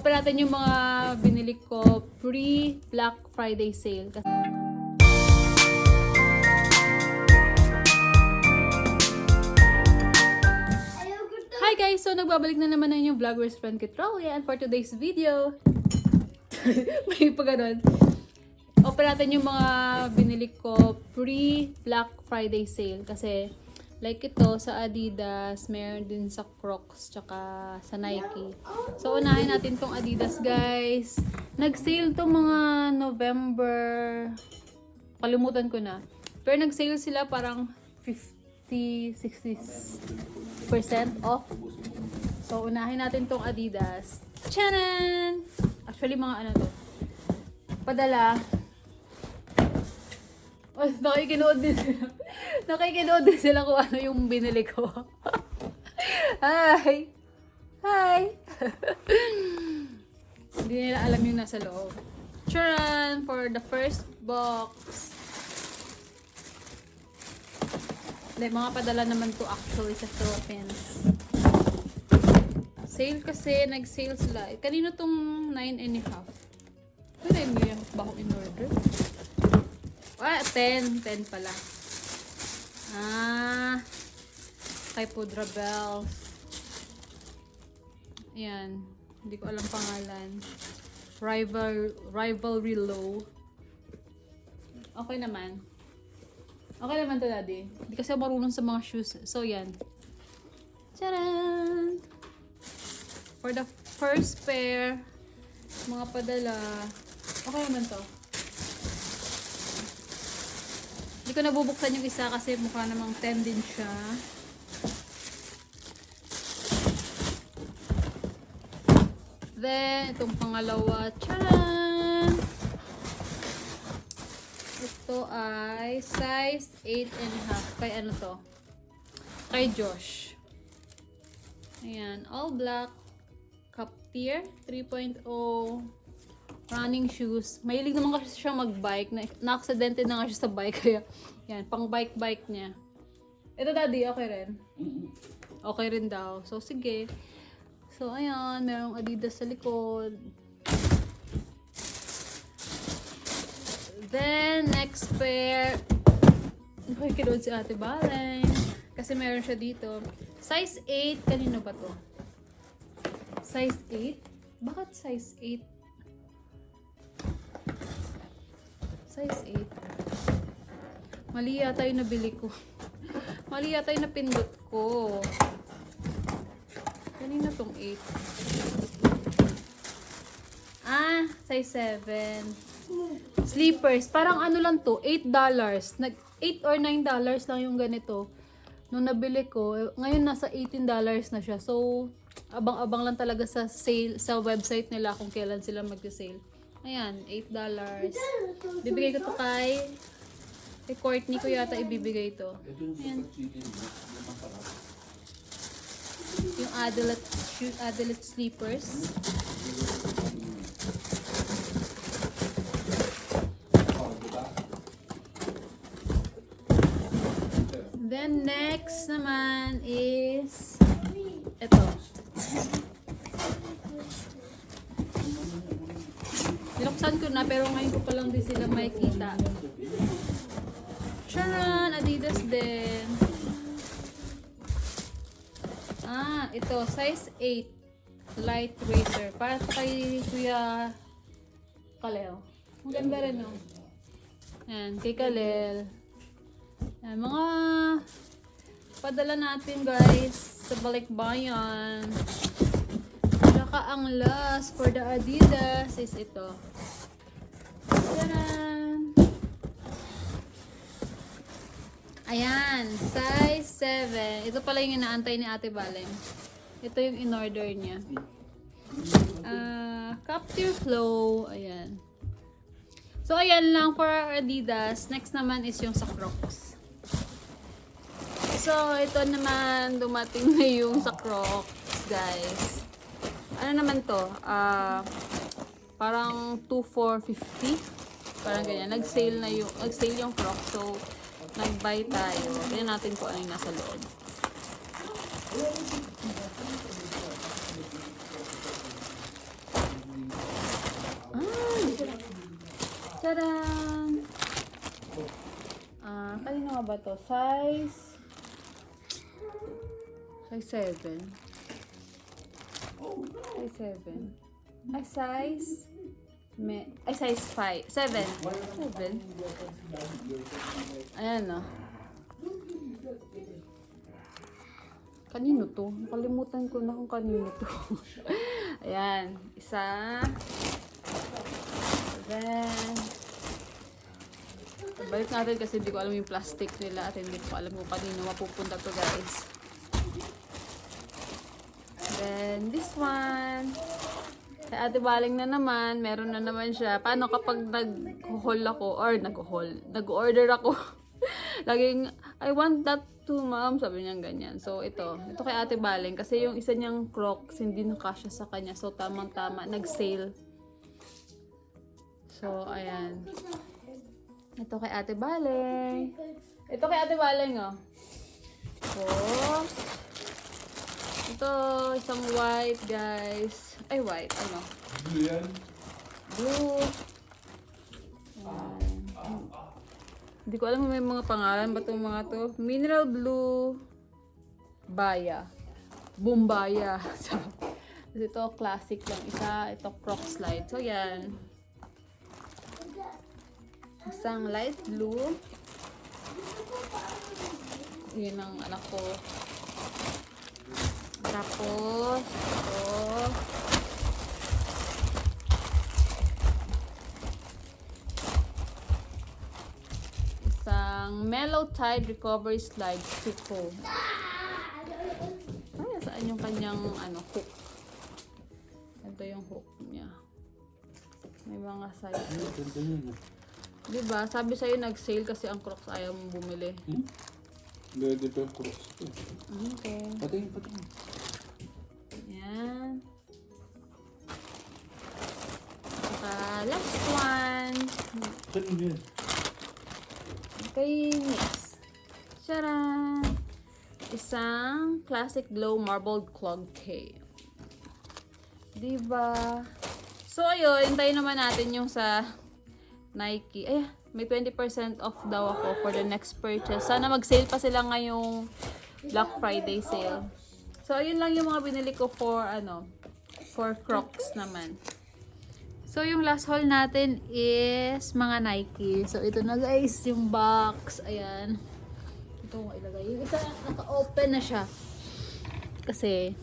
Open natin yung mga binili ko pre-Black Friday sale. Hi guys! So nagbabalik na naman na yung vlogger's friend Kitrolly, and for today's video, may pa ganun. Open natin yung mga binili ko pre-Black Friday sale kasi like ito sa Adidas, meron din sa Crocs, tsaka sa Nike. So unahin natin tong Adidas guys. Nag-sale to mga November, kalimutan ko na. Pero nag-sale sila parang 50-60% off. So unahin natin tong Adidas. Chanan! Actually mga ano to, padala. Oh, nakikinood din sila. Nakikinood din sila kung ano yung binili ko. Hi! Hi! Hindi nila alam yung nasa loob. Charan! For the first box. Like, mga padala naman to actually sa Philippines. Sale kasi, nag-sale sila. Kanino tong 9.5? Pwede mo yung bako in order? 10 pala. Kay Pudra Bells. Ayan. Hindi ko alam pangalan. Rivalry Low. Okay naman. Okay naman to, daddy. Hindi kasi ako marunong sa mga shoes. So, yan. Tcharan! For the first pair, mga padala. Okay naman to. Hindi ko nabubuksan yung isa kasi mukha namang 10 din siya. Then, itong pangalawa, tcharan! Ito ay size 8.5. Kay ano to? Kay Josh. Ayan, all black. Cup tier, 3.0. Running shoes. Mahilig naman kasi siya mag-bike. Na-accidented na nga siya sa bike. Kaya, yan, pang bike niya. Ito, daddy, okay rin? Okay rin daw. So, sige. So, ayan. Merong Adidas sa likod. Then, next pair. Nakikinood si Ate Baleng. Kasi meron siya dito. Size 8. Kanino ba to? Size 8? Bakit size 8? Size 8. Mali yata yung nabili ko. Mali yata yung napindot ko. Kanina tong 8. Size 7. Sleepers. Parang ano lang to, $8. $8 or $9 lang yung ganito. Nung nabili ko, ngayon nasa $18 na siya. So, abang-abang lang talaga sa sale, sa website nila kung kailan sila mag-sale. Ayan, $8. Bibigay ko to kay Courtney ko yata ibibigay to. Ayan. Yung Adelaide sleepers. Then next naman is ito. Niluksan ko na pero ngayon ko pa lang din sila makikita. Charan! Adidas din. Ito. Size 8. Light racer. Para sa kay Kuya Kalel. Ang ganda rin, no? Ayan. Kay Kalel. Ayan. Mga padala natin, guys. Sa balikbayan. Tsaka ang last for the Adidas is ito. Tadaan! Ayan, size 7. Ito pala yung inaantay ni Ate Baleng. Ito yung in-order niya. Capture Flow. Ayan. So, ayan lang for Adidas. Next naman is yung sa Crocs. So, ito naman, dumating na yung sa Crocs, guys. Ano naman to? Parang 2,450. Parang ganyan. Nag-sale yung Crocs. So, nag-buy tayo. Tignan natin kung ano yung nasa loob. Tadaan! Kanino nga ba to? Size 7. Size 7. Ay, size... size 5. 7. Ayan, no. Kanino to? Nakalimutan ko na kung kanino to. Ayan. Isa. Then, balik natin kasi hindi ko alam yung plastic nila at hindi ko alam kung kanino mapupunta to, guys. Then, this one. Kay Ate Baling na naman, meron na naman siya. Paano kapag nag-haul ako or nag-order ako? Laging, I want that too, ma'am. Sabi niya ganyan. So, ito kay Ate Baling. Kasi yung isa niyang Crocs, hindi nakasya sa kanya. So, tamang-tama. Nag-sale. So, ayan. Ito kay Ate Baling. Ito kay Ate Baling, oh. Tapos, ito, isang white, guys. Ay, white. Ano? Blue yan. Blue. Hindi ko alam kung may mga pangalan ba itong mga to. Mineral blue. Baya. Bumbaya. So, ito, classic lang. Isa, ito, Crocs slide. So, yan. Isang light blue. Yun ang anak ko. Tapos, ito. Isang Mellow Tide Recovery Slide Suko. Ay, saan yung kanyang hook? Ito yung hook niya. May mga size. Diba? Sabi sa'yo nag-sale kasi ang Crocs ayaw mong bumili. Hindi pa yung Crocs. Okay. Patingin. Yan. Saka last one. Saan mo yan? Kay Mix. Tcharan! Isang classic glow marbled clog K. Diba? So, ayun. Hintayin naman natin yung sa Nike. Ay, may 20% off daw ako for the next purchase. Sana mag-sale pa sila ngayong Black Friday sale. So, ayun lang yung mga binili ko for Crocs naman. So, yung last haul natin is mga Nike. So, ito na guys, yung box. Ayan. Ito ko ilagay. Yung isa, naka-open na siya. Kasi,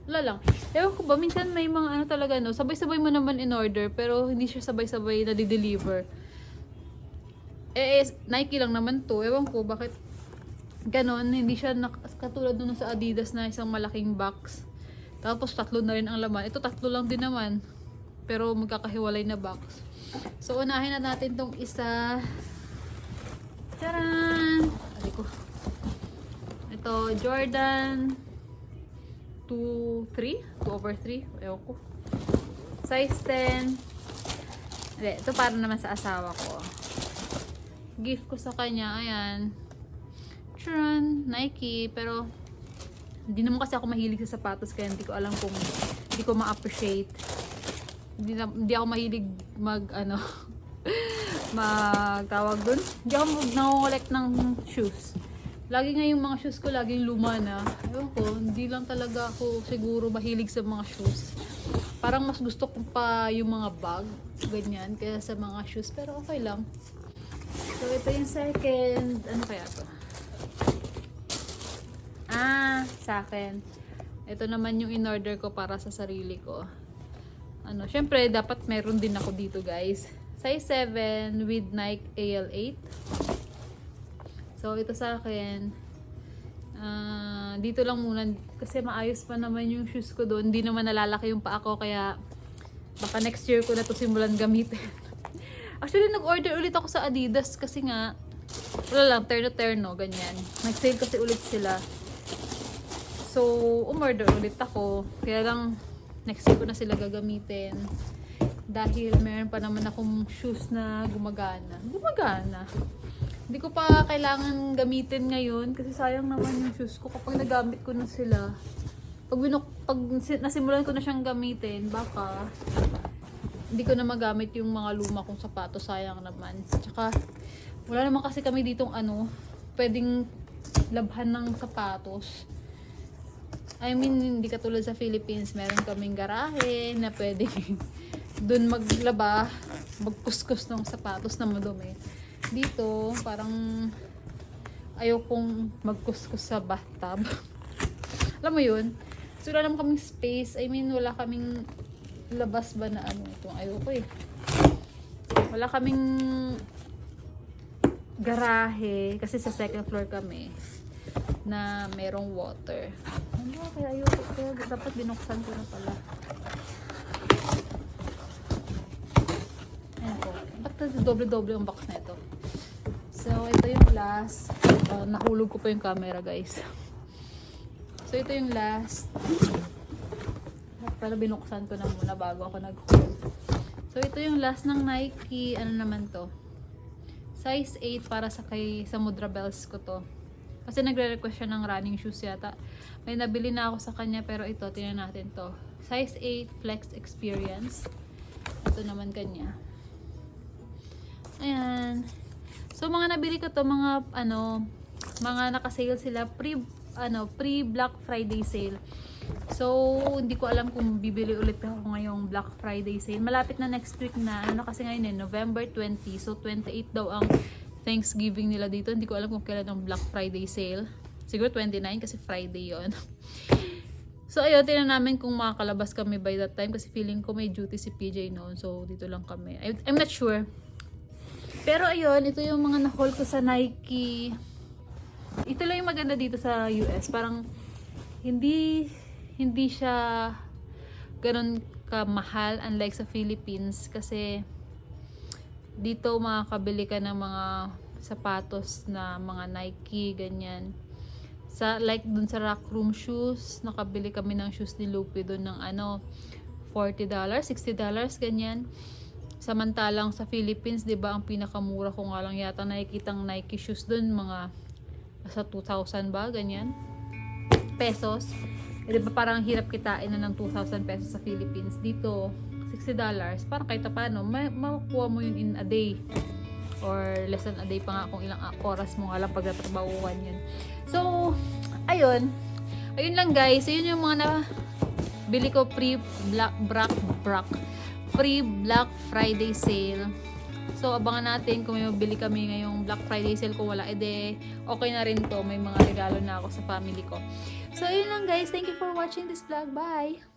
wala lang. Ewan ko ba, minsan may mga talaga, no, sabay-sabay mo naman in order, pero hindi siya sabay-sabay na di-deliver. Nike lang naman to. Ewan ko, bakit ganon, hindi siya katulad nung sa Adidas na isang malaking box. Tapos, 3 na rin ang laman. Ito, 3 lang din naman. Pero magkakahiwalay na box. So, unahin na natin tong isa. Taran! Ari ko. Ito, Jordan 2/3? 2/3? Ewan ko. Size 10. Hindi, ito para naman sa asawa ko. Gift ko sa kanya. Ayan. Taran! Nike. Pero, hindi naman kasi ako mahilig sa sapatos. Kaya hindi ko alam kung hindi ko ma-appreciate. Hindi ako mahilig magtawag dun. Hindi ako nang-collect ng shoes. Lagi nga yung mga shoes ko laging luma na. Ewan ko, hindi lang talaga ako siguro mahilig sa mga shoes. Parang mas gusto ko pa yung mga bag, ganyan, kaya sa mga shoes. Pero okay lang. So, ito yung second. Ano kaya to? Sa akin. Ito naman yung in-order ko para sa sarili ko. Syempre, dapat meron din ako dito, guys. Size 7 with Nike AL8. So, ito sa akin. Dito lang muna. Kasi maayos pa naman yung shoes ko doon. Hindi naman nalalaki yung paa ko. Kaya, baka next year ko na to simulan gamitin. Actually, nag-order ulit ako sa Adidas. Kasi nga, wala lang, terno-terno, ganyan. Nag-sale kasi ulit sila. So, umorder ulit ako. Kaya lang, next year ko na sila gagamitin. Dahil meron pa naman akong shoes na gumagana. Hindi ko pa kailangan gamitin ngayon. Kasi sayang naman yung shoes ko kapag nagamit ko na sila. Pag nasimulan ko na siyang gamitin, baka hindi ko na magamit yung mga luma kong sapatos, sayang naman. Tsaka wala naman kasi kami ditong pwedeng labhan ng sapatos. I mean, hindi katulad sa Philippines, meron kaming garahe na pwedeng dun maglaba, magkuskus ng sapatos na madumi. Dito, parang ayokong magkuskus sa bathtub. Alam mo yun? So, wala naman kaming space. I mean, wala kaming labas ba na itong ayoko eh. Wala kaming garahe kasi sa second floor kami na merong water. Ano kaya ayoko? Kaya dapat binuksan ko na pala. Ayan po. Ba't doble-doble yung box na ito? So, ito yung last. Nahulog ko pa yung camera, guys. So, ito yung last. Pero binuksan ko na muna bago ako nag-haul. So, ito yung last ng Nike. Ano naman to? Size 8 para sa Mudra Bells ko to. Kasi nagre-request siya ng running shoes yata. May nabili na ako sa kanya pero ito, tingnan natin to. Size 8 Flex Experience. Ito naman kanya. Ayan. So, mga nabili ko to, mga naka-sale sila pre-Black Friday sale. So, hindi ko alam kung bibili ulit ako ngayong Black Friday sale. Malapit na next week na, kasi ngayon November 20. So, 28 daw ang Thanksgiving nila dito. Hindi ko alam kung kailan ang Black Friday sale. Siguro 29 kasi Friday yon. So, ayun, tinan namin kung makakalabas kami by that time kasi feeling ko may duty si PJ noon. So, dito lang kami. I'm not sure. Pero ayun, ito yung mga na-haul ko sa Nike. Ito lang yung maganda dito sa US. Parang hindi siya ganun kamahal unlike sa Philippines kasi dito makakabili ka ng mga sapatos na mga Nike, ganyan. Like dun sa Rack Room Shoes, nakabili kami ng shoes ni Lupi dun ng $40, $60, ganyan. Samantalang sa Philippines, 'di ba, ang pinakamura ko nga lang yata nakikitang Nike shoes dun mga sa 2,000 ba, ganyan. Pesos. Eh, 'di ba parang hirap kitain na ng 2,000 pesos sa Philippines. Dito, $60. Parang kahit paano, makukuha mo yun in a day. Or less than a day pa nga kung ilang oras mo nga lang pagtatrabahuan yun. So, ayun. Ayun lang guys. Ayun yung mga bili ko pre-Black Friday sale. So, abangan natin kung may mabili kami ngayong Black Friday sale. Kung wala, ede, okay na rin to. May mga regalo na ako sa family ko. So, ayun lang guys. Thank you for watching this vlog. Bye!